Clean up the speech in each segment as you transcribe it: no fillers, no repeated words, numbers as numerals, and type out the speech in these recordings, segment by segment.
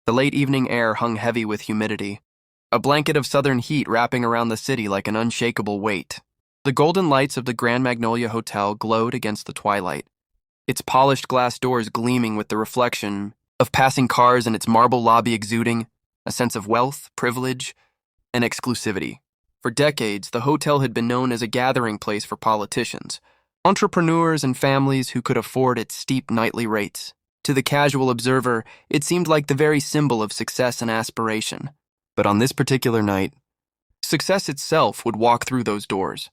The late evening air hung heavy with humidity, a blanket of southern heat wrapping around the city like an unshakable weight. The golden lights of the Grand Magnolia Hotel glowed against the twilight, its polished glass doors gleaming with the reflection of passing cars and its marble lobby exuding a sense of wealth, privilege, and exclusivity. For decades, the hotel had been known as a gathering place for politicians, entrepreneurs, and families who could afford its steep nightly rates. To the casual observer, it seemed like the very symbol of success and aspiration. But on this particular night, success itself would walk through those doors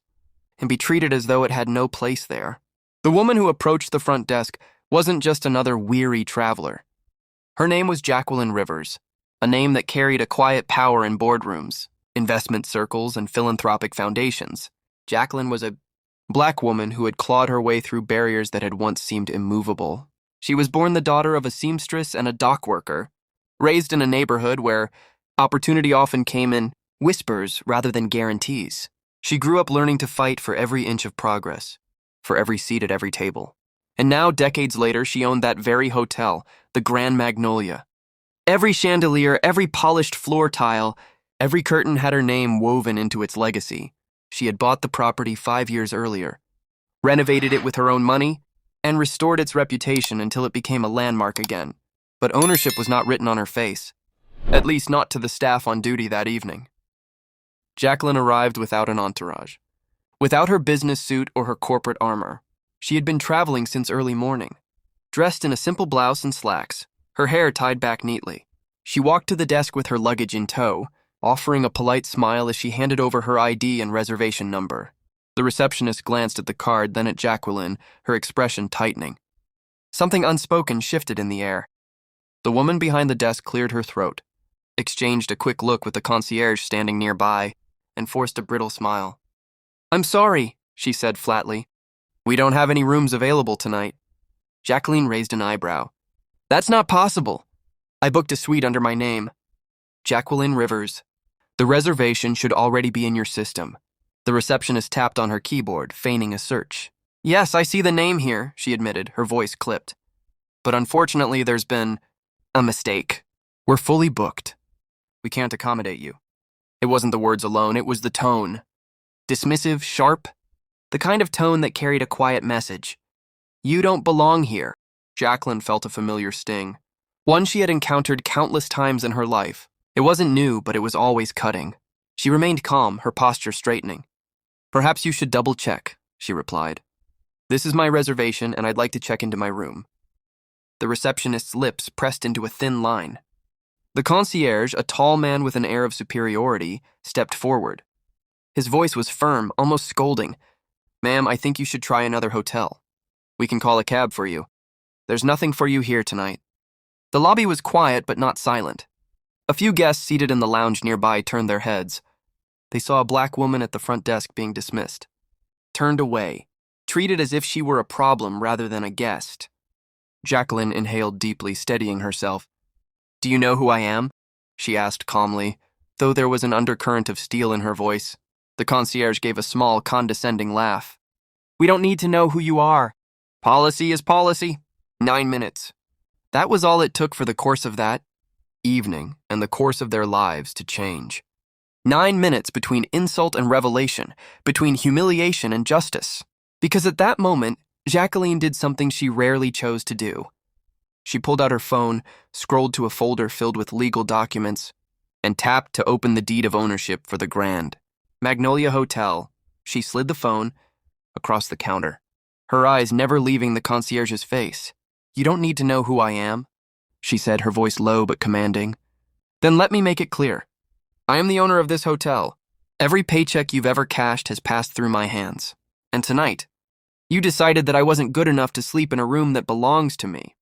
and be treated as though it had no place there. The woman who approached the front desk wasn't just another weary traveler. Her name was Jacqueline Rivers, a name that carried a quiet power in boardrooms, investment circles, and philanthropic foundations. Jacqueline was a black woman who had clawed her way through barriers that had once seemed immovable. She was born the daughter of a seamstress and a dock worker, raised in a neighborhood where opportunity often came in whispers rather than guarantees. She grew up learning to fight for every inch of progress, for every seat at every table. And now, decades later, she owned that very hotel, the Grand Magnolia. Every chandelier, every polished floor tile, every curtain had her name woven into its legacy. She had bought the property 5 years earlier, renovated it with her own money, and restored its reputation until it became a landmark again. But ownership was not written on her face, at least not to the staff on duty that evening. Jacqueline arrived without an entourage, without her business suit or her corporate armor. She had been traveling since early morning, dressed in a simple blouse and slacks, her hair tied back neatly. She walked to the desk with her luggage in tow, offering a polite smile as she handed over her ID and reservation number. The receptionist glanced at the card, then at Jacqueline, her expression tightening. Something unspoken shifted in the air. The woman behind the desk cleared her throat, exchanged a quick look with the concierge standing nearby, and forced a brittle smile. "I'm sorry," she said flatly. "We don't have any rooms available tonight." Jacqueline raised an eyebrow. "That's not possible. I booked a suite under my name. Jacqueline Rivers. The reservation should already be in your system." The receptionist tapped on her keyboard, feigning a search. "Yes, I see the name here," she admitted, her voice clipped. "But unfortunately, there's been a mistake. We're fully booked. We can't accommodate you." It wasn't the words alone, it was the tone. Dismissive, sharp, the kind of tone that carried a quiet message. "You don't belong here." Jacqueline felt a familiar sting, one she had encountered countless times in her life. It wasn't new, but it was always cutting. She remained calm, her posture straightening. "Perhaps you should double-check," she replied. "This is my reservation, and I'd like to check into my room." The receptionist's lips pressed into a thin line. The concierge, a tall man with an air of superiority, stepped forward. His voice was firm, almost scolding. "Ma'am, I think you should try another hotel. We can call a cab for you. There's nothing for you here tonight." The lobby was quiet but not silent. A few guests seated in the lounge nearby turned their heads. They saw a black woman at the front desk being dismissed, turned away, treated as if she were a problem rather than a guest. Jacqueline inhaled deeply, steadying herself. "Do you know who I am?" she asked calmly, though there was an undercurrent of steel in her voice. The concierge gave a small, condescending laugh. "We don't need to know who you are. Policy is policy. 9 minutes." That was all it took for the course of that evening and the course of their lives to change. 9 minutes between insult and revelation, between humiliation and justice. Because at that moment, Jacqueline did something she rarely chose to do. She pulled out her phone, scrolled to a folder filled with legal documents, and tapped to open the deed of ownership for the Grand Magnolia Hotel. She slid the phone across the counter, her eyes never leaving the concierge's face. "You don't need to know who I am," she said, her voice low but commanding. "Then let me make it clear. I am the owner of this hotel. Every paycheck you've ever cashed has passed through my hands. And tonight, you decided that I wasn't good enough to sleep in a room that belongs to me."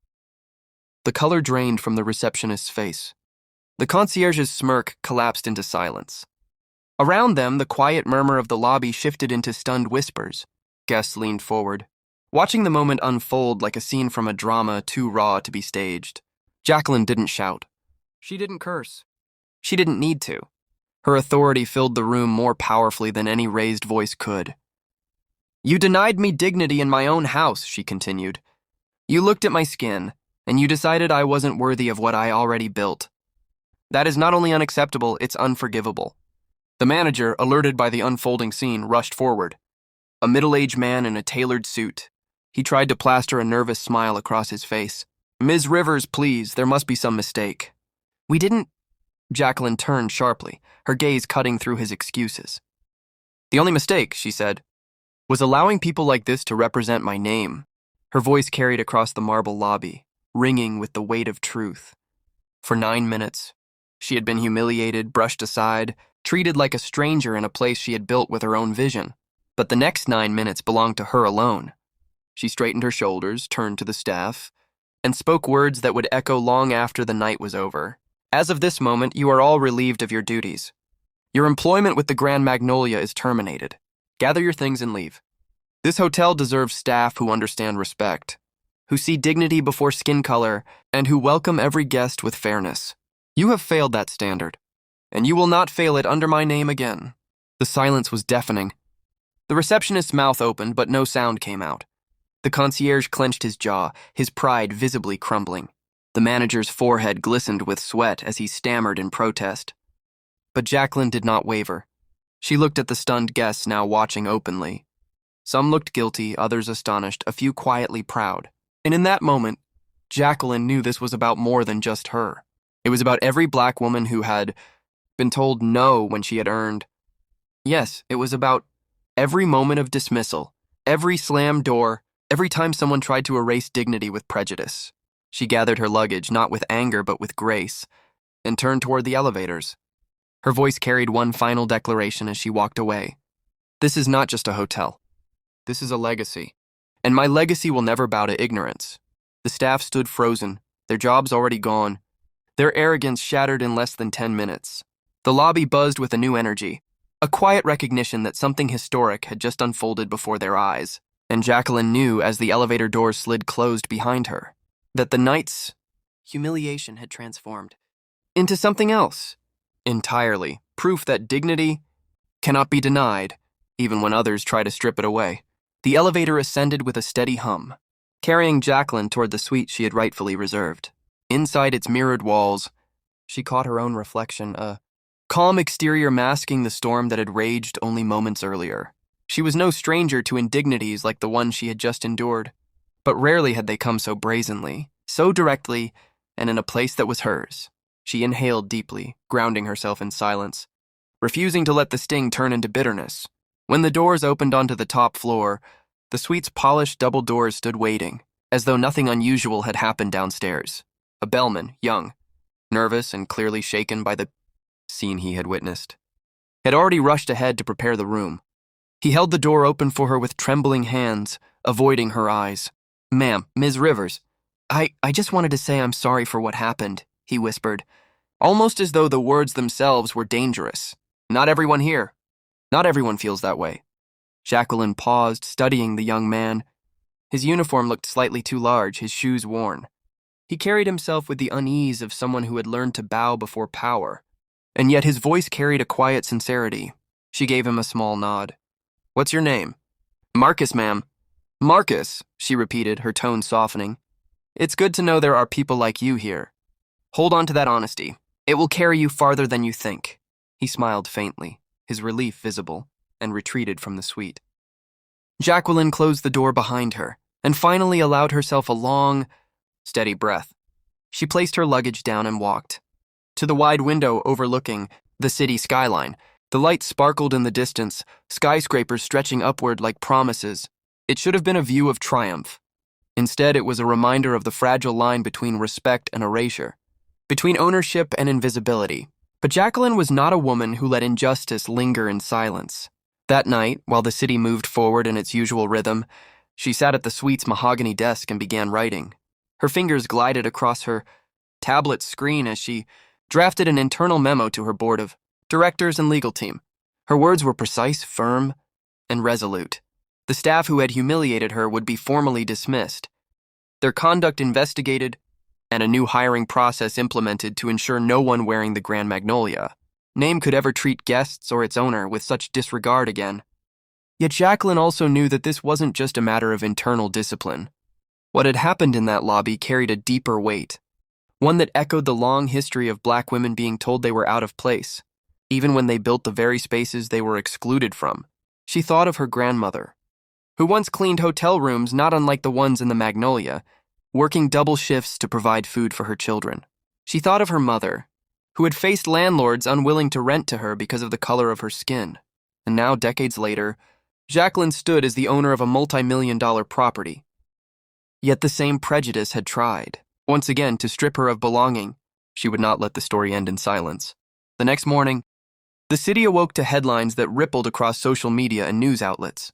The color drained from the receptionist's face. The concierge's smirk collapsed into silence. Around them, the quiet murmur of the lobby shifted into stunned whispers. Guests leaned forward, watching the moment unfold like a scene from a drama too raw to be staged. Jacqueline didn't shout. She didn't curse. She didn't need to. Her authority filled the room more powerfully than any raised voice could. "You denied me dignity in my own house," she continued. "You looked at my skin, and you decided I wasn't worthy of what I already built. That is not only unacceptable, it's unforgivable. The manager, alerted by the unfolding scene, rushed forward. A middle-aged man in a tailored suit. He tried to plaster a nervous smile across his face. "Ms. Rivers, please, there must be some mistake." "We didn't—" Jacqueline turned sharply, her gaze cutting through his excuses. "The only mistake," she said, "was allowing people like this to represent my name." Her voice carried across the marble lobby, ringing with the weight of truth. For 9 minutes, she had been humiliated, brushed aside, treated like a stranger in a place she had built with her own vision. But the next 9 minutes belonged to her alone. She straightened her shoulders, turned to the staff, and spoke words that would echo long after the night was over. "As of this moment, you are all relieved of your duties. Your employment with the Grand Magnolia is terminated. Gather your things and leave. This hotel deserves staff who understand respect, who see dignity before skin color, and who welcome every guest with fairness. You have failed that standard, and you will not fail it under my name again." The silence was deafening. The receptionist's mouth opened, but no sound came out. The concierge clenched his jaw, his pride visibly crumbling. The manager's forehead glistened with sweat as he stammered in protest. But Jacqueline did not waver. She looked at the stunned guests now watching openly. Some looked guilty, others astonished, a few quietly proud. And in that moment, Jacqueline knew this was about more than just her. It was about every black woman who had been told no when she had earned. Yes, it was about every moment of dismissal, every slammed door, every time someone tried to erase dignity with prejudice. She gathered her luggage, not with anger but with grace, and turned toward the elevators. Her voice carried one final declaration as she walked away. "This is not just a hotel. This is a legacy. And my legacy will never bow to ignorance." The staff stood frozen, their jobs already gone, their arrogance shattered in less than 10 minutes. The lobby buzzed with a new energy, a quiet recognition that something historic had just unfolded before their eyes. And Jacqueline knew, as the elevator doors slid closed behind her, that the night's humiliation had transformed into something else entirely, proof that dignity cannot be denied, even when others try to strip it away. The elevator ascended with a steady hum, carrying Jacqueline toward the suite she had rightfully reserved. Inside its mirrored walls, she caught her own reflection, a calm exterior masking the storm that had raged only moments earlier. She was no stranger to indignities like the one she had just endured, but rarely had they come so brazenly, so directly, and in a place that was hers. She inhaled deeply, grounding herself in silence, refusing to let the sting turn into bitterness. When the doors opened onto the top floor, the suite's polished double doors stood waiting, as though nothing unusual had happened downstairs. A bellman, young, nervous, and clearly shaken by the scene he had witnessed, had already rushed ahead to prepare the room. He held the door open for her with trembling hands, avoiding her eyes. "Ma'am, Ms. Rivers, I just wanted to say I'm sorry for what happened," he whispered, almost as though the words themselves were dangerous. "Not everyone here. Not everyone feels that way." Jacqueline paused, studying the young man. His uniform looked slightly too large, his shoes worn. He carried himself with the unease of someone who had learned to bow before power, and yet his voice carried a quiet sincerity. She gave him a small nod. "What's your name?" "Marcus, ma'am." "Marcus," she repeated, her tone softening. "It's good to know there are people like you here. Hold on to that honesty. It will carry you farther than you think." He smiled faintly, his relief visible, and retreated from the suite. Jacqueline closed the door behind her, and finally allowed herself a long, steady breath. She placed her luggage down and walked to the wide window overlooking the city skyline. The light sparkled in the distance, skyscrapers stretching upward like promises. It should have been a view of triumph. Instead, it was a reminder of the fragile line between respect and erasure, between ownership and invisibility. But Jacqueline was not a woman who let injustice linger in silence. That night, while the city moved forward in its usual rhythm, she sat at the suite's mahogany desk and began writing. Her fingers glided across her tablet screen as she drafted an internal memo to her board of directors and legal team. Her words were precise, firm, and resolute. The staff who had humiliated her would be formally dismissed, their conduct investigated, and a new hiring process implemented to ensure no one wearing the Grand Magnolia name could ever treat guests or its owner with such disregard again. Yet Jacqueline also knew that this wasn't just a matter of internal discipline. What had happened in that lobby carried a deeper weight, one that echoed the long history of black women being told they were out of place, even when they built the very spaces they were excluded from. She thought of her grandmother, who once cleaned hotel rooms not unlike the ones in the Magnolia, working double shifts to provide food for her children. She thought of her mother, who had faced landlords unwilling to rent to her because of the color of her skin. And now, decades later, Jacqueline stood as the owner of a multi-million-dollar property. Yet the same prejudice had tried, once again, to strip her of belonging. She would not let the story end in silence. The next morning, the city awoke to headlines that rippled across social media and news outlets.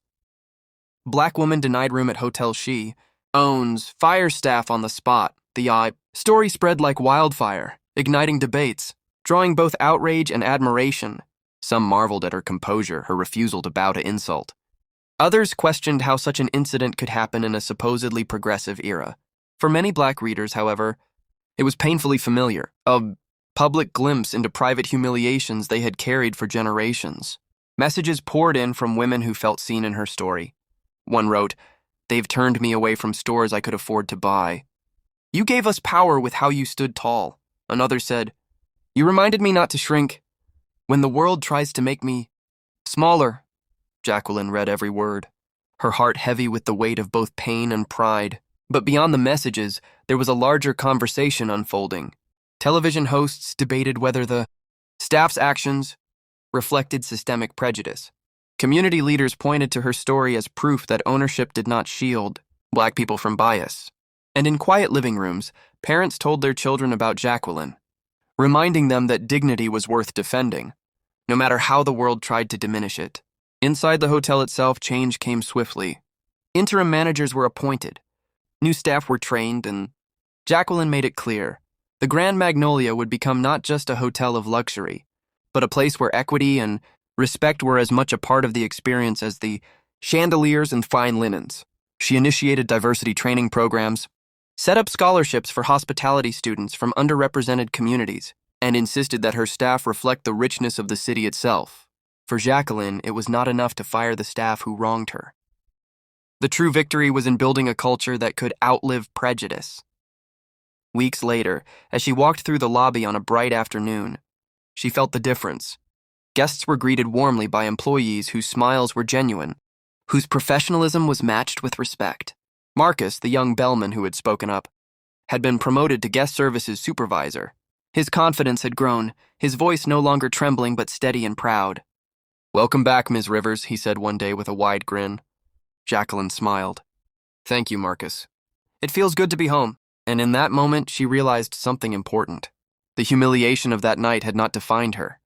Black woman denied room at hotel she owns, fire staff on the spot. The story spread like wildfire, igniting debates, drawing both outrage and admiration. Some marveled at her composure, her refusal to bow to insult. Others questioned how such an incident could happen in a supposedly progressive era. For many black readers, however, it was painfully familiar, a public glimpse into private humiliations they had carried for generations. Messages poured in from women who felt seen in her story. One wrote, "They've turned me away from stores I could afford to buy. You gave us power with how you stood tall." Another said, "You reminded me not to shrink when the world tries to make me smaller." Jacqueline read every word, her heart heavy with the weight of both pain and pride. But beyond the messages, there was a larger conversation unfolding. Television hosts debated whether the staff's actions reflected systemic prejudice. Community leaders pointed to her story as proof that ownership did not shield black people from bias. And in quiet living rooms, parents told their children about Jacqueline, reminding them that dignity was worth defending, no matter how the world tried to diminish it. Inside the hotel itself, change came swiftly. Interim managers were appointed. New staff were trained, and Jacqueline made it clear the Grand Magnolia would become not just a hotel of luxury, but a place where equity and respect were as much a part of the experience as the chandeliers and fine linens. She initiated diversity training programs, set up scholarships for hospitality students from underrepresented communities, and insisted that her staff reflect the richness of the city itself. For Jacqueline, it was not enough to fire the staff who wronged her. The true victory was in building a culture that could outlive prejudice. Weeks later, as she walked through the lobby on a bright afternoon, she felt the difference. Guests were greeted warmly by employees whose smiles were genuine, whose professionalism was matched with respect. Marcus, the young bellman who had spoken up, had been promoted to guest services supervisor. His confidence had grown, his voice no longer trembling but steady and proud. "Welcome back, Ms. Rivers," he said one day with a wide grin. Jacqueline smiled. "Thank you, Marcus. It feels good to be home." And in that moment, she realized something important. The humiliation of that night had not defined her.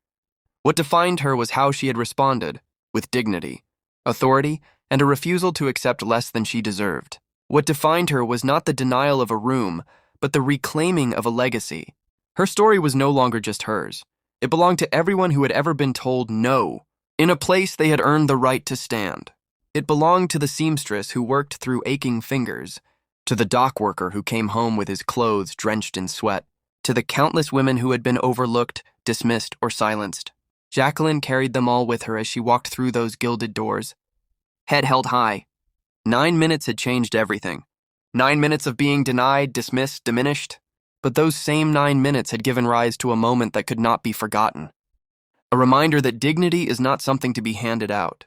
What defined her was how she had responded, with dignity, authority, and a refusal to accept less than she deserved. What defined her was not the denial of a room, but the reclaiming of a legacy. Her story was no longer just hers. It belonged to everyone who had ever been told no, in a place they had earned the right to stand. It belonged to the seamstress who worked through aching fingers, to the dock worker who came home with his clothes drenched in sweat, to the countless women who had been overlooked, dismissed, or silenced. Jacqueline carried them all with her as she walked through those gilded doors, head held high. 9 minutes had changed everything. 9 minutes of being denied, dismissed, diminished. But those same 9 minutes had given rise to a moment that could not be forgotten. A reminder that dignity is not something to be handed out.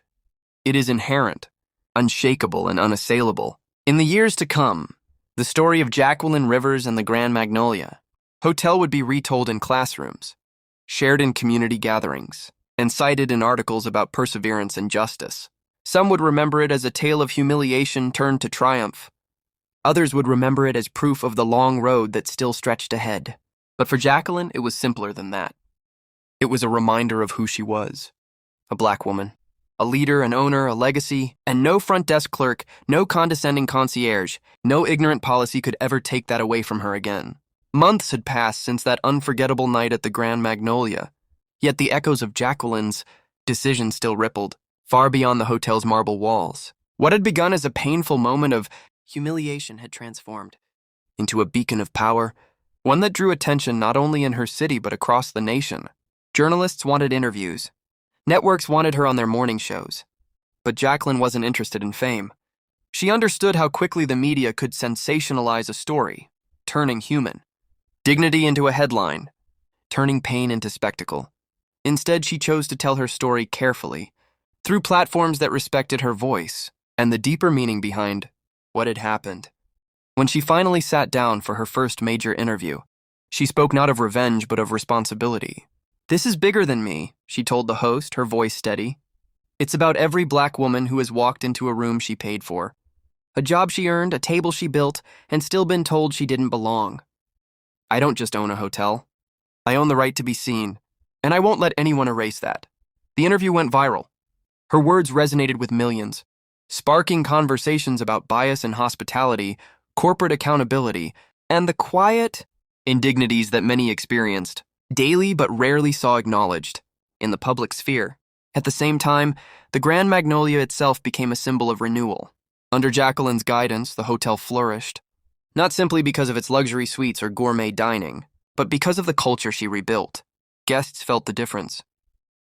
It is inherent, unshakable, and unassailable. In the years to come, the story of Jacqueline Rivers and the Grand Magnolia Hotel would be retold in classrooms, shared in community gatherings, and cited in articles about perseverance and justice. Some would remember it as a tale of humiliation turned to triumph. Others would remember it as proof of the long road that still stretched ahead. But for Jacqueline, it was simpler than that. It was a reminder of who she was. A black woman. A leader, an owner, a legacy, and no front desk clerk, no condescending concierge, no ignorant policy could ever take that away from her again. Months had passed since that unforgettable night at the Grand Magnolia, yet the echoes of Jacqueline's decision still rippled, far beyond the hotel's marble walls. What had begun as a painful moment of humiliation had transformed into a beacon of power, one that drew attention not only in her city but across the nation. Journalists wanted interviews. Networks wanted her on their morning shows. But Jacqueline wasn't interested in fame. She understood how quickly the media could sensationalize a story, turning human. Dignity into a headline, turning pain into spectacle. Instead, she chose to tell her story carefully, through platforms that respected her voice and the deeper meaning behind what had happened. When she finally sat down for her first major interview, she spoke not of revenge but of responsibility. "This is bigger than me," she told the host, her voice steady. "It's about every black woman who has walked into a room she paid for, a job she earned, a table she built, and still been told she didn't belong. I don't just own a hotel. I own the right to be seen, and I won't let anyone erase that." The interview went viral. Her words resonated with millions, sparking conversations about bias in hospitality, corporate accountability, and the quiet indignities that many experienced, daily but rarely saw acknowledged, in the public sphere. At the same time, the Grand Magnolia itself became a symbol of renewal. Under Jacqueline's guidance, the hotel flourished, not simply because of its luxury suites or gourmet dining, but because of the culture she rebuilt. Guests felt the difference.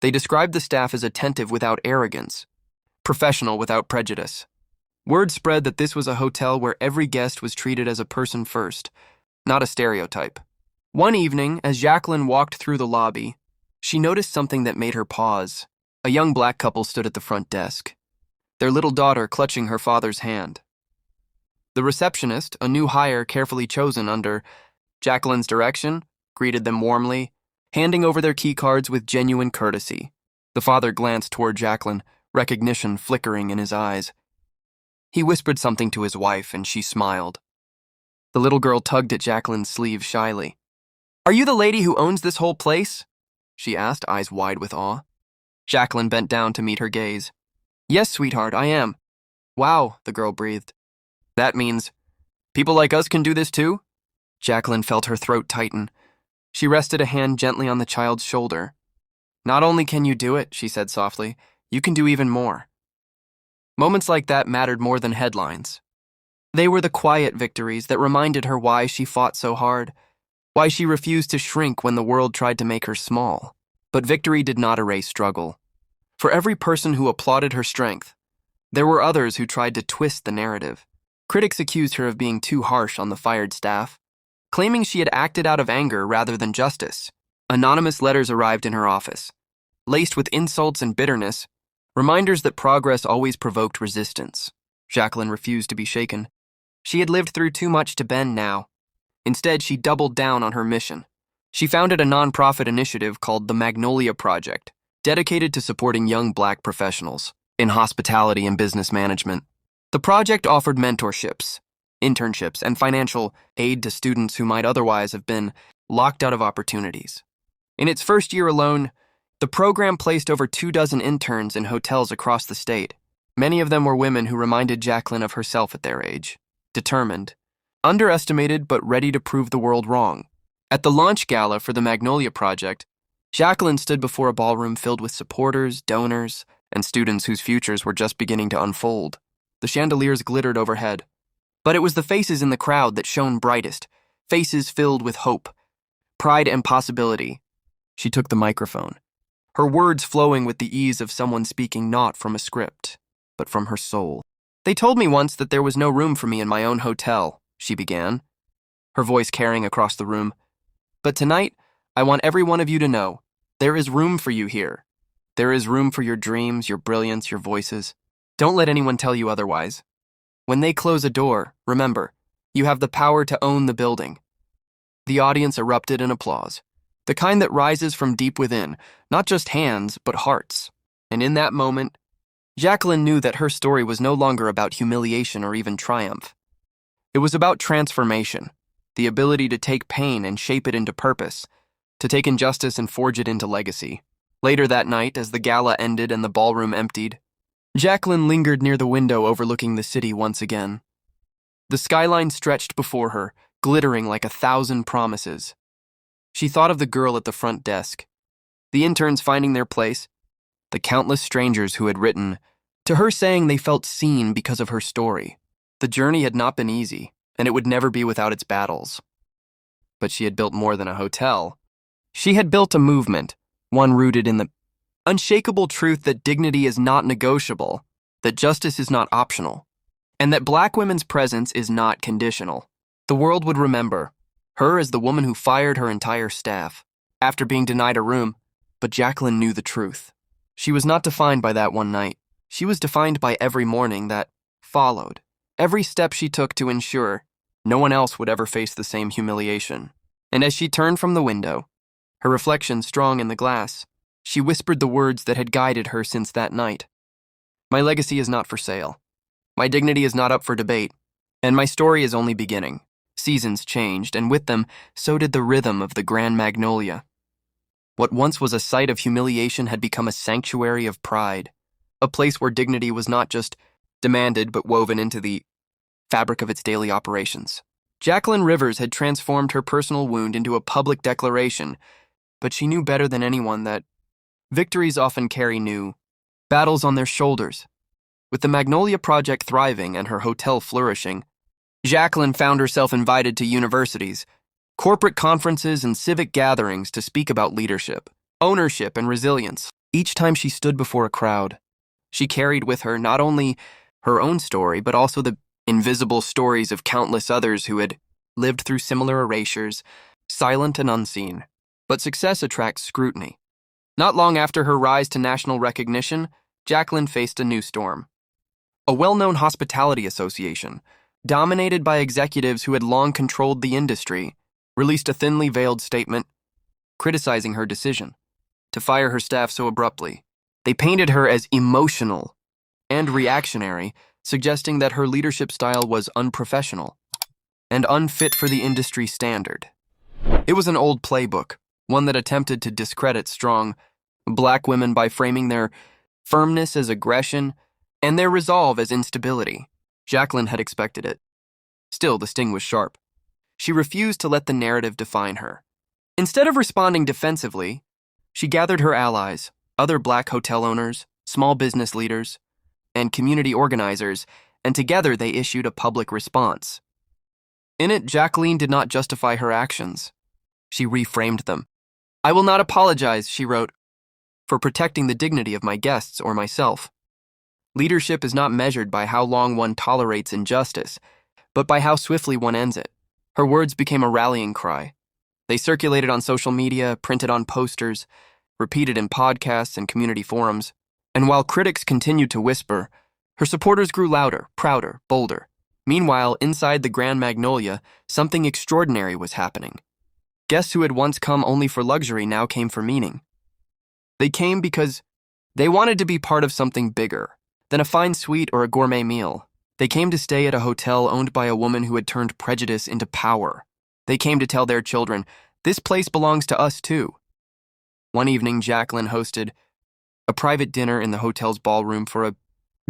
They described the staff as attentive without arrogance, professional without prejudice. Word spread that this was a hotel where every guest was treated as a person first, not a stereotype. One evening, as Jacqueline walked through the lobby, she noticed something that made her pause. A young black couple stood at the front desk, their little daughter clutching her father's hand. The receptionist, a new hire carefully chosen under Jacqueline's direction, greeted them warmly, handing over their key cards with genuine courtesy. The father glanced toward Jacqueline, recognition flickering in his eyes. He whispered something to his wife, and she smiled. The little girl tugged at Jacqueline's sleeve shyly. "Are you the lady who owns this whole place?" she asked, eyes wide with awe. Jacqueline bent down to meet her gaze. "Yes, sweetheart, I am." "Wow," the girl breathed. "That means people like us can do this too?" Jacqueline felt her throat tighten. She rested a hand gently on the child's shoulder. "Not only can you do it," she said softly, "you can do even more." Moments like that mattered more than headlines. They were the quiet victories that reminded her why she fought so hard, why she refused to shrink when the world tried to make her small. But victory did not erase struggle. For every person who applauded her strength, there were others who tried to twist the narrative. Critics accused her of being too harsh on the fired staff, claiming she had acted out of anger rather than justice. Anonymous letters arrived in her office, laced with insults and bitterness, reminders that progress always provoked resistance. Jacqueline refused to be shaken. She had lived through too much to bend now. Instead, she doubled down on her mission. She founded a nonprofit initiative called the Magnolia Project, dedicated to supporting young black professionals in hospitality and business management. The project offered mentorships, internships, and financial aid to students who might otherwise have been locked out of opportunities. In its first year alone, the program placed over 24 interns in hotels across the state. Many of them were women who reminded Jacqueline of herself at their age, determined, underestimated but ready to prove the world wrong. At the launch gala for the Magnolia Project, Jacqueline stood before a ballroom filled with supporters, donors, and students whose futures were just beginning to unfold. The chandeliers glittered overhead. But it was the faces in the crowd that shone brightest, faces filled with hope, pride, and possibility. She took the microphone, her words flowing with the ease of someone speaking not from a script, but from her soul. "They told me once that there was no room for me in my own hotel," she began, her voice carrying across the room. "But tonight, I want every one of you to know, there is room for you here. There is room for your dreams, your brilliance, your voices. Don't let anyone tell you otherwise. When they close a door, remember, you have the power to own the building." The audience erupted in applause, the kind that rises from deep within, not just hands, but hearts. And in that moment, Jacqueline knew that her story was no longer about humiliation or even triumph. It was about transformation, the ability to take pain and shape it into purpose, to take injustice and forge it into legacy. Later that night, as the gala ended and the ballroom emptied, Jacqueline lingered near the window overlooking the city once again. The skyline stretched before her, glittering like 1,000 promises. She thought of the girl at the front desk, the interns finding their place, the countless strangers who had written to her saying they felt seen because of her story. The journey had not been easy, and it would never be without its battles. But she had built more than a hotel. She had built a movement, one rooted in the unshakable truth that dignity is not negotiable, that justice is not optional, and that black women's presence is not conditional. The world would remember, Her as the woman who fired her entire staff after being denied a room. But Jacqueline knew the truth. She was not defined by that one night. She was defined by every morning that followed, every step she took to ensure no one else would ever face the same humiliation. And as she turned from the window, her reflection strong in the glass, she whispered the words that had guided her since that night. My legacy is not for sale. My dignity is not up for debate. And my story is only beginning. Seasons changed, and with them, so did the rhythm of the Grand Magnolia. What once was a site of humiliation had become a sanctuary of pride, a place where dignity was not just demanded but woven into the fabric of its daily operations. Jacqueline Rivers had transformed her personal wound into a public declaration, but she knew better than anyone that victories often carry new battles on their shoulders. With the Magnolia Project thriving and her hotel flourishing, Jacqueline found herself invited to universities, corporate conferences, and civic gatherings to speak about leadership, ownership, and resilience. Each time she stood before a crowd, she carried with her not only her own story, but also the invisible stories of countless others who had lived through similar erasures, silent and unseen. But success attracts scrutiny. Not long after her rise to national recognition, Jacqueline faced a new storm. A well-known hospitality association, dominated by executives who had long controlled the industry, released a thinly veiled statement criticizing her decision to fire her staff so abruptly. They painted her as emotional and reactionary, suggesting that her leadership style was unprofessional and unfit for the industry standard. It was an old playbook, one that attempted to discredit strong Black women by framing their firmness as aggression and their resolve as instability. Jacqueline had expected it. Still, the sting was sharp. She refused to let the narrative define her. Instead of responding defensively, she gathered her allies, other Black hotel owners, small business leaders, and community organizers, and together they issued a public response. In it, Jacqueline did not justify her actions. She reframed them. I will not apologize, she wrote, for protecting the dignity of my guests or myself. Leadership is not measured by how long one tolerates injustice, but by how swiftly one ends it. Her words became a rallying cry. They circulated on social media, printed on posters, repeated in podcasts and community forums. And while critics continued to whisper, her supporters grew louder, prouder, bolder. Meanwhile, inside the Grand Magnolia, something extraordinary was happening. Guests who had once come only for luxury now came for meaning. They came because they wanted to be part of something bigger than a fine suite or a gourmet meal. They came to stay at a hotel owned by a woman who had turned prejudice into power. They came to tell their children, this place belongs to us too. One evening, Jacqueline hosted a private dinner in the hotel's ballroom for a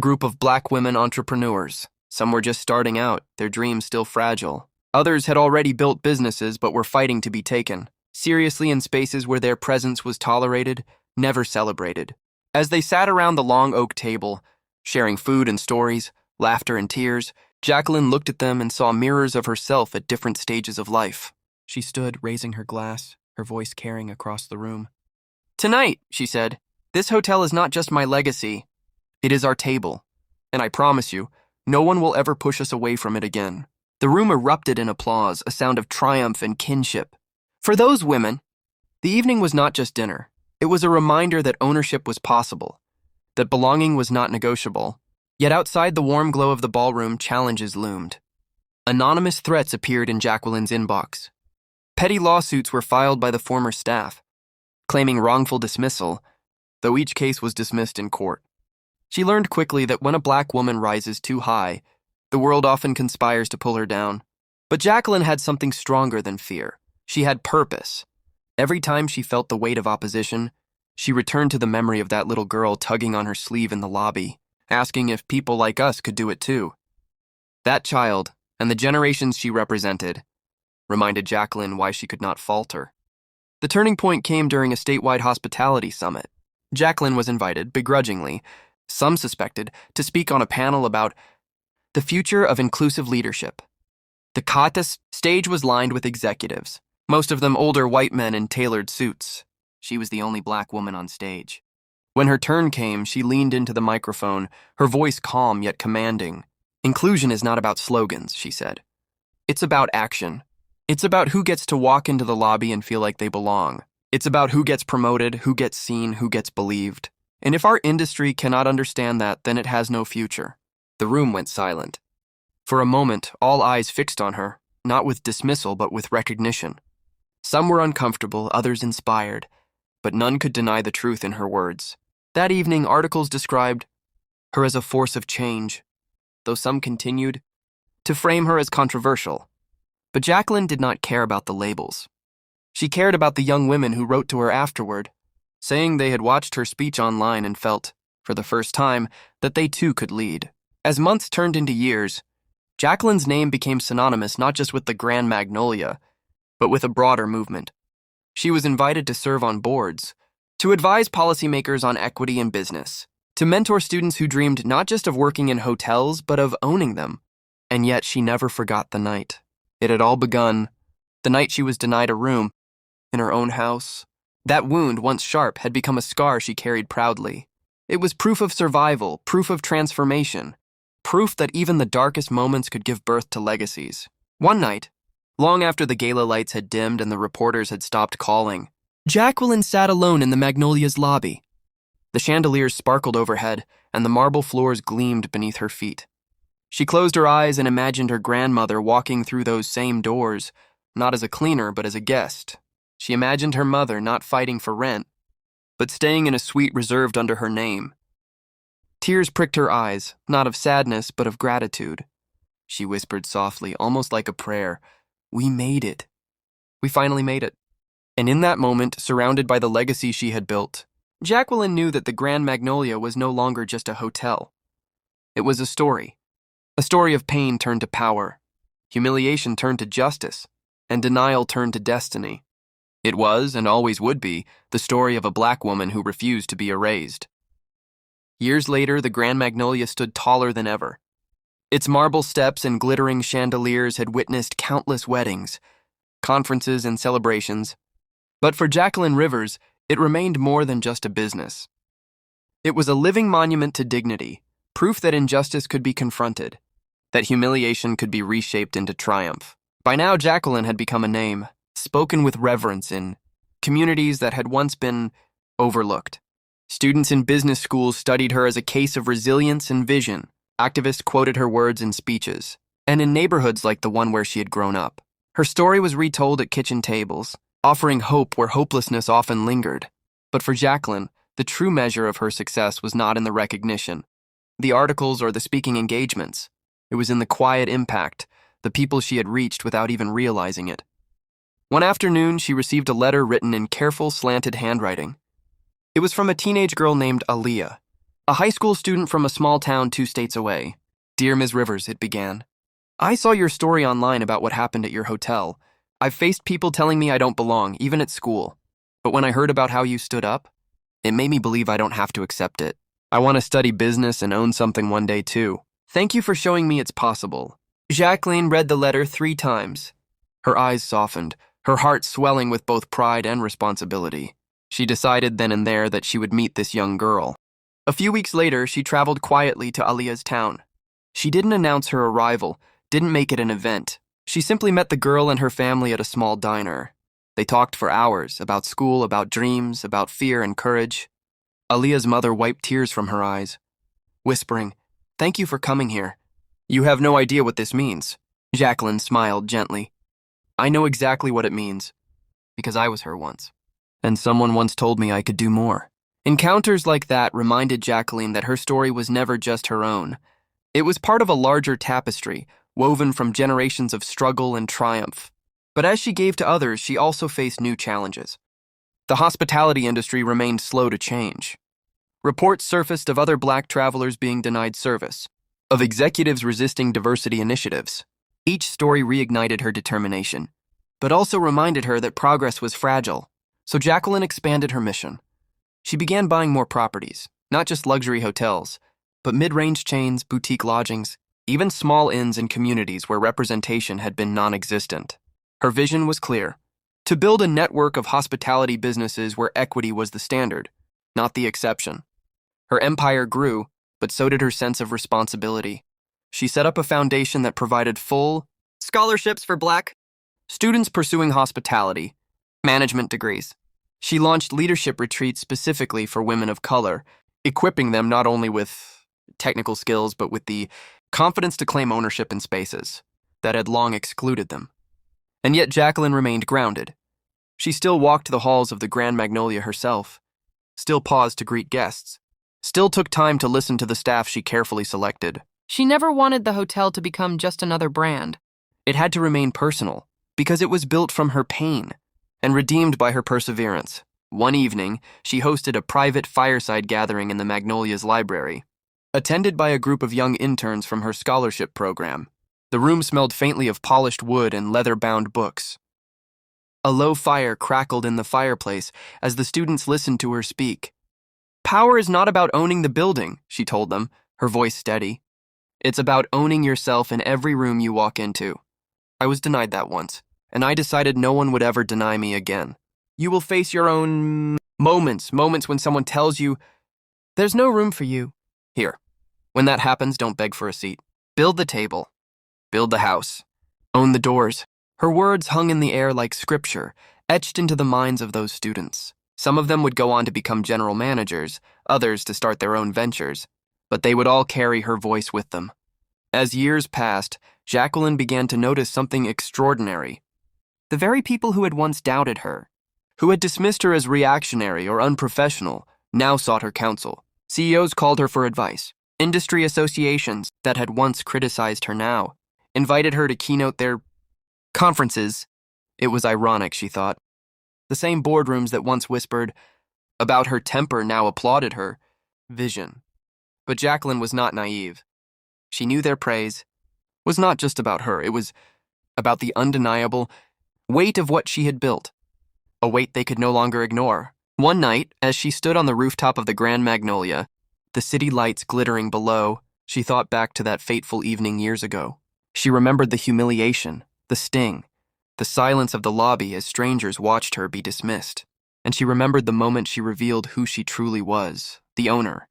group of Black women entrepreneurs. Some were just starting out, their dreams still fragile. Others had already built businesses but were fighting to be taken seriously in spaces where their presence was tolerated, never celebrated. As they sat around the long oak table, sharing food and stories, laughter and tears, Jacqueline looked at them and saw mirrors of herself at different stages of life. She stood, raising her glass, her voice carrying across the room. Tonight, she said, this hotel is not just my legacy. It is our table. And I promise you, no one will ever push us away from it again. The room erupted in applause, a sound of triumph and kinship. For those women, the evening was not just dinner. It was a reminder that ownership was possible, that belonging was not negotiable. Yet outside the warm glow of the ballroom, challenges loomed. Anonymous threats appeared in Jacqueline's inbox. Petty lawsuits were filed by the former staff, claiming wrongful dismissal, though each case was dismissed in court. She learned quickly that when a Black woman rises too high, the world often conspires to pull her down. But Jacqueline had something stronger than fear. She had purpose. Every time she felt the weight of opposition, she returned to the memory of that little girl tugging on her sleeve in the lobby, asking if people like us could do it too. That child, and the generations she represented, reminded Jacqueline why she could not falter. The turning point came during a statewide hospitality summit. Jacqueline was invited, begrudgingly, some suspected, to speak on a panel about the future of inclusive leadership. The Kata's stage was lined with executives, most of them older white men in tailored suits. She was the only Black woman on stage. When her turn came, she leaned into the microphone, her voice calm yet commanding. Inclusion is not about slogans, she said. It's about action. It's about who gets to walk into the lobby and feel like they belong. It's about who gets promoted, who gets seen, who gets believed. And if our industry cannot understand that, then it has no future. The room went silent. For a moment, all eyes fixed on her, not with dismissal, but with recognition. Some were uncomfortable, others inspired, but none could deny the truth in her words. That evening, articles described her as a force of change, though some continued to frame her as controversial. But Jacqueline did not care about the labels. She cared about the young women who wrote to her afterward, saying they had watched her speech online and felt, for the first time, that they too could lead. As months turned into years, Jacqueline's name became synonymous not just with the Grand Magnolia, but with a broader movement. She was invited to serve on boards, to advise policymakers on equity in business, to mentor students who dreamed not just of working in hotels, but of owning them. And yet she never forgot the night. It had all begun the night she was denied a room in her own house. That wound, once sharp, had become a scar she carried proudly. It was proof of survival, proof of transformation, proof that even the darkest moments could give birth to legacies. One night, long after the gala lights had dimmed and the reporters had stopped calling, Jacqueline sat alone in the Magnolia's lobby. The chandeliers sparkled overhead, and the marble floors gleamed beneath her feet. She closed her eyes and imagined her grandmother walking through those same doors, not as a cleaner, but as a guest. She imagined her mother not fighting for rent, but staying in a suite reserved under her name. Tears pricked her eyes, not of sadness, but of gratitude. She whispered softly, almost like a prayer, "We made it. We finally made it." And in that moment, surrounded by the legacy she had built, Jacqueline knew that the Grand Magnolia was no longer just a hotel. It was a story of pain turned to power, humiliation turned to justice, and denial turned to destiny. It was, and always would be, the story of a black woman who refused to be erased. Years later, the Grand Magnolia stood taller than ever. Its marble steps and glittering chandeliers had witnessed countless weddings, conferences, and celebrations. But for Jacqueline Rivers, it remained more than just a business. It was a living monument to dignity, proof that injustice could be confronted, that humiliation could be reshaped into triumph. By now, Jacqueline had become a name, spoken with reverence in communities that had once been overlooked. Students in business schools studied her as a case of resilience and vision. Activists quoted her words in speeches. And in neighborhoods like the one where she had grown up, her story was retold at kitchen tables, offering hope where hopelessness often lingered. But for Jacqueline, the true measure of her success was not in the recognition, the articles, or the speaking engagements. It was in the quiet impact, the people she had reached without even realizing it. One afternoon, she received a letter written in careful, slanted handwriting. It was from a teenage girl named Aaliyah, a high school student from a small town 2 states away. "Dear Ms. Rivers," it began. "I saw your story online about what happened at your hotel. I've faced people telling me I don't belong, even at school. But when I heard about how you stood up, it made me believe I don't have to accept it. I want to study business and own something one day too. Thank you for showing me it's possible." Jacqueline read the letter 3 times. Her eyes softened, her heart swelling with both pride and responsibility. She decided then and there that she would meet this young girl. A few weeks later, she traveled quietly to Aaliyah's town. She didn't announce her arrival, didn't make it an event. She simply met the girl and her family at a small diner. They talked for hours about school, about dreams, about fear and courage. Aaliyah's mother wiped tears from her eyes, whispering, "Thank you for coming here. You have no idea what this means." Jacqueline smiled gently. "I know exactly what it means, because I was her once. And someone once told me I could do more." Encounters like that reminded Jacqueline that her story was never just her own. It was part of a larger tapestry, woven from generations of struggle and triumph. But as she gave to others, she also faced new challenges. The hospitality industry remained slow to change. Reports surfaced of other black travelers being denied service, of executives resisting diversity initiatives. Each story reignited her determination, but also reminded her that progress was fragile. So Jacqueline expanded her mission. She began buying more properties, not just luxury hotels, but mid-range chains, boutique lodgings, even small inns in communities where representation had been non-existent. Her vision was clear: to build a network of hospitality businesses where equity was the standard, not the exception. Her empire grew, but so did her sense of responsibility. She set up a foundation that provided full scholarships for black students pursuing hospitality, management degrees. She launched leadership retreats specifically for women of color, equipping them not only with technical skills but with the confidence to claim ownership in spaces that had long excluded them. And yet Jacqueline remained grounded. She still walked the halls of the Grand Magnolia herself, still paused to greet guests, still took time to listen to the staff she carefully selected. She never wanted the hotel to become just another brand. It had to remain personal, because it was built from her pain and redeemed by her perseverance. One evening, she hosted a private fireside gathering in the Magnolia's library, attended by a group of young interns from her scholarship program. The room smelled faintly of polished wood and leather-bound books. A low fire crackled in the fireplace as the students listened to her speak. "Power is not about owning the building," she told them, her voice steady. "It's about owning yourself in every room you walk into. I was denied that once, and I decided no one would ever deny me again. You will face your own moments when someone tells you, there's no room for you. Here. When that happens, don't beg for a seat. Build the table. Build the house. Own the doors." Her words hung in the air like scripture, etched into the minds of those students. Some of them would go on to become general managers, others to start their own ventures, but they would all carry her voice with them. As years passed, Jacqueline began to notice something extraordinary. The very people who had once doubted her, who had dismissed her as reactionary or unprofessional, now sought her counsel. CEOs called her for advice. Industry associations that had once criticized her now invited her to keynote their conferences. It was ironic, she thought. The same boardrooms that once whispered about her temper now applauded her vision. But Jacqueline was not naive. She knew their praise was not just about her. It was about the undeniable weight of what she had built, a weight they could no longer ignore. One night, as she stood on the rooftop of the Grand Magnolia, the city lights glittering below, she thought back to that fateful evening years ago. She remembered the humiliation, the sting, the silence of the lobby as strangers watched her be dismissed. And she remembered the moment she revealed who she truly was, the owner,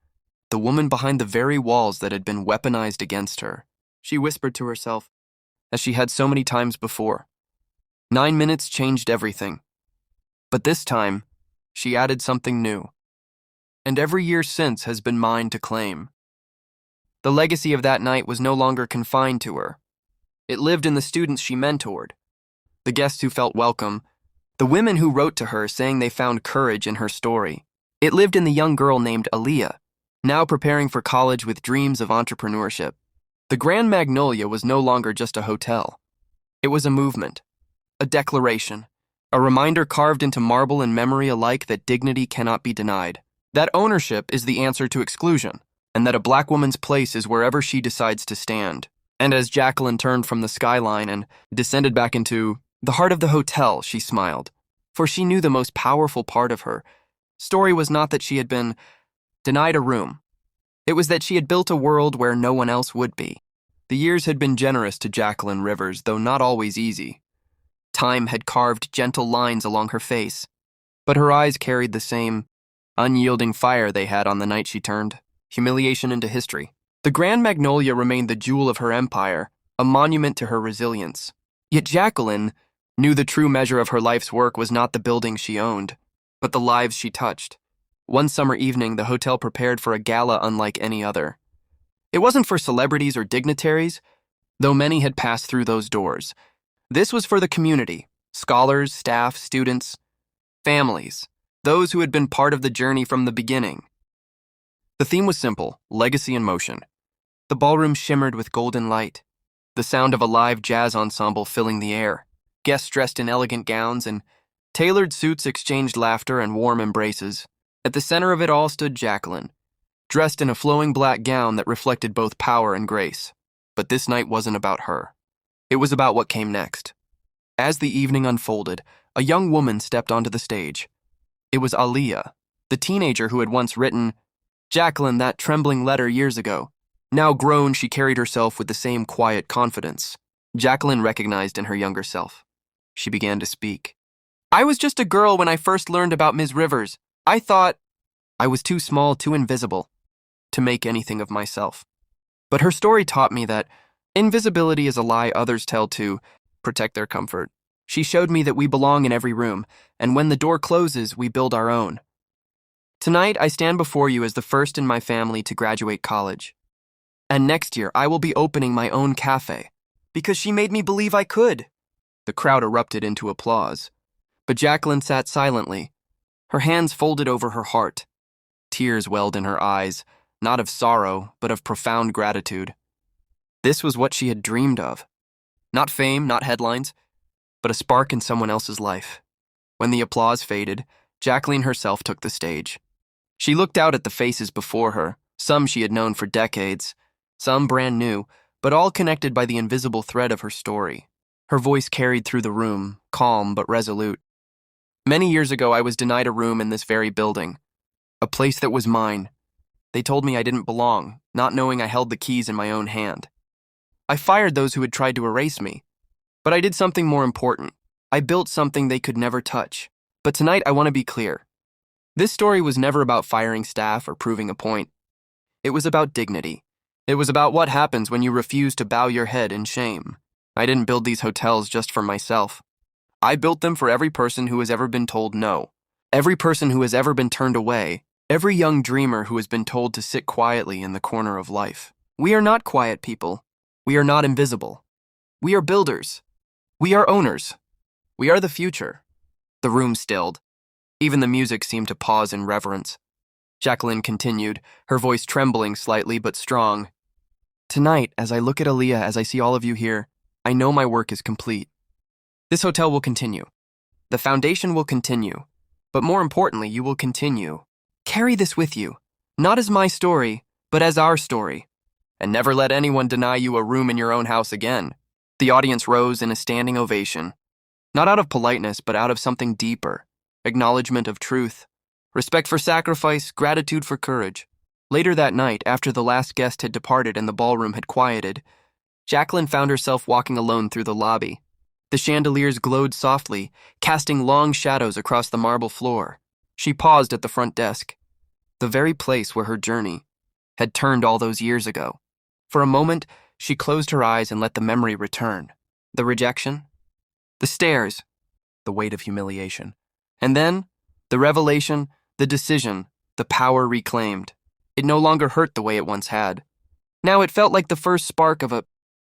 the woman behind the very walls that had been weaponized against her. She whispered to herself, as she had so many times before, 9 minutes changed everything. But this time, she added something new. And every year since has been mine to claim. The legacy of that night was no longer confined to her. It lived in the students she mentored, the guests who felt welcome, the women who wrote to her saying they found courage in her story. It lived in the young girl named Aaliyah, now preparing for college with dreams of entrepreneurship. The Grand Magnolia was no longer just a hotel. It was a movement, a declaration, a reminder carved into marble and memory alike that dignity cannot be denied, that ownership is the answer to exclusion, and that a black woman's place is wherever she decides to stand. And as Jacqueline turned from the skyline and descended back into the heart of the hotel, she smiled, for she knew the most powerful part of her story was not that she had been denied a room. It was that she had built a world where no one else would be. The years had been generous to Jacqueline Rivers, though not always easy. Time had carved gentle lines along her face, but her eyes carried the same unyielding fire they had on the night she turned humiliation into history. The Grand Magnolia remained the jewel of her empire, a monument to her resilience. Yet Jacqueline knew the true measure of her life's work was not the building she owned, but the lives she touched. One summer evening, the hotel prepared for a gala unlike any other. It wasn't for celebrities or dignitaries, though many had passed through those doors. This was for the community, scholars, staff, students, families, those who had been part of the journey from the beginning. The theme was simple, legacy in motion. The ballroom shimmered with golden light, the sound of a live jazz ensemble filling the air. Guests dressed in elegant gowns and tailored suits exchanged laughter and warm embraces. At the center of it all stood Jacqueline, dressed in a flowing black gown that reflected both power and grace. But this night wasn't about her. It was about what came next. As the evening unfolded, a young woman stepped onto the stage. It was Aaliyah, the teenager who had once written Jacqueline that trembling letter years ago. Now grown, she carried herself with the same quiet confidence Jacqueline recognized in her younger self. She began to speak. "I was just a girl when I first learned about Ms. Rivers. I thought I was too small, too invisible to make anything of myself. But her story taught me that invisibility is a lie others tell to protect their comfort. She showed me that we belong in every room, and when the door closes, we build our own. Tonight, I stand before you as the first in my family to graduate college. And next year, I will be opening my own cafe, because she made me believe I could. The crowd erupted into applause, but Jacqueline sat silently, her hands folded over her heart. Tears welled in her eyes, not of sorrow, but of profound gratitude. This was what she had dreamed of. Not fame, not headlines, but a spark in someone else's life. When the applause faded, Jacqueline herself took the stage. She looked out at the faces before her, some she had known for decades, some brand new, but all connected by the invisible thread of her story. Her voice carried through the room, calm but resolute. Many years ago, I was denied a room in this very building, a place that was mine. They told me I didn't belong, not knowing I held the keys in my own hand. I fired those who had tried to erase me, but I did something more important. I built something they could never touch. But tonight, I want to be clear. This story was never about firing staff or proving a point. It was about dignity. It was about what happens when you refuse to bow your head in shame. I didn't build these hotels just for myself. I built them for every person who has ever been told no, every person who has ever been turned away, every young dreamer who has been told to sit quietly in the corner of life. We are not quiet people. We are not invisible. We are builders. We are owners. We are the future. The room stilled. Even the music seemed to pause in reverence. Jacqueline continued, her voice trembling slightly but strong. Tonight, as I look at Aaliyah, as I see all of you here, I know my work is complete. This hotel will continue. The foundation will continue. But more importantly, you will continue. Carry this with you, not as my story, but as our story. And never let anyone deny you a room in your own house again. The audience rose in a standing ovation. Not out of politeness, but out of something deeper. Acknowledgement of truth. Respect for sacrifice, gratitude for courage. Later that night, after the last guest had departed and the ballroom had quieted, Jacqueline found herself walking alone through the lobby. The chandeliers glowed softly, casting long shadows across the marble floor. She paused at the front desk, the very place where her journey had turned all those years ago. For a moment, she closed her eyes and let the memory return. The rejection, the stares, the weight of humiliation. And then, the revelation, the decision, the power reclaimed. It no longer hurt the way it once had. Now it felt like the first spark of a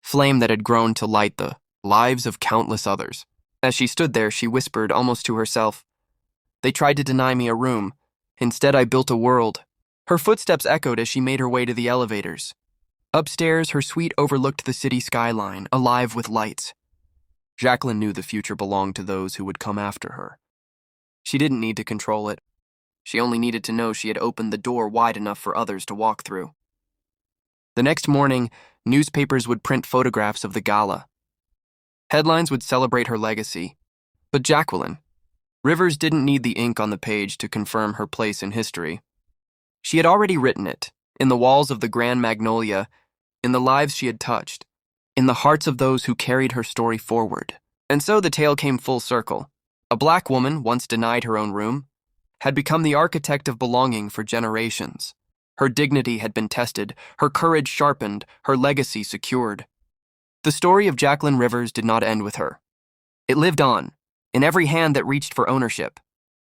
flame that had grown to light the lives of countless others. As she stood there, she whispered almost to herself, "They tried to deny me a room. Instead, I built a world." Her footsteps echoed as she made her way to the elevators. Upstairs, her suite overlooked the city skyline, alive with lights. Jacqueline knew the future belonged to those who would come after her. She didn't need to control it. She only needed to know she had opened the door wide enough for others to walk through. The next morning, newspapers would print photographs of the gala. Headlines would celebrate her legacy. But Jacqueline Rivers didn't need the ink on the page to confirm her place in history. She had already written it, in the walls of the Grand Magnolia, in the lives she had touched, in the hearts of those who carried her story forward. And so the tale came full circle. A black woman, once denied her own room, had become the architect of belonging for generations. Her dignity had been tested, her courage sharpened, her legacy secured. The story of Jacqueline Rivers did not end with her. It lived on, in every hand that reached for ownership,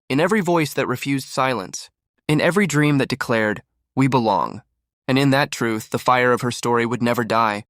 in every voice that refused silence, in every dream that declared, "We belong." And in that truth, the fire of her story would never die.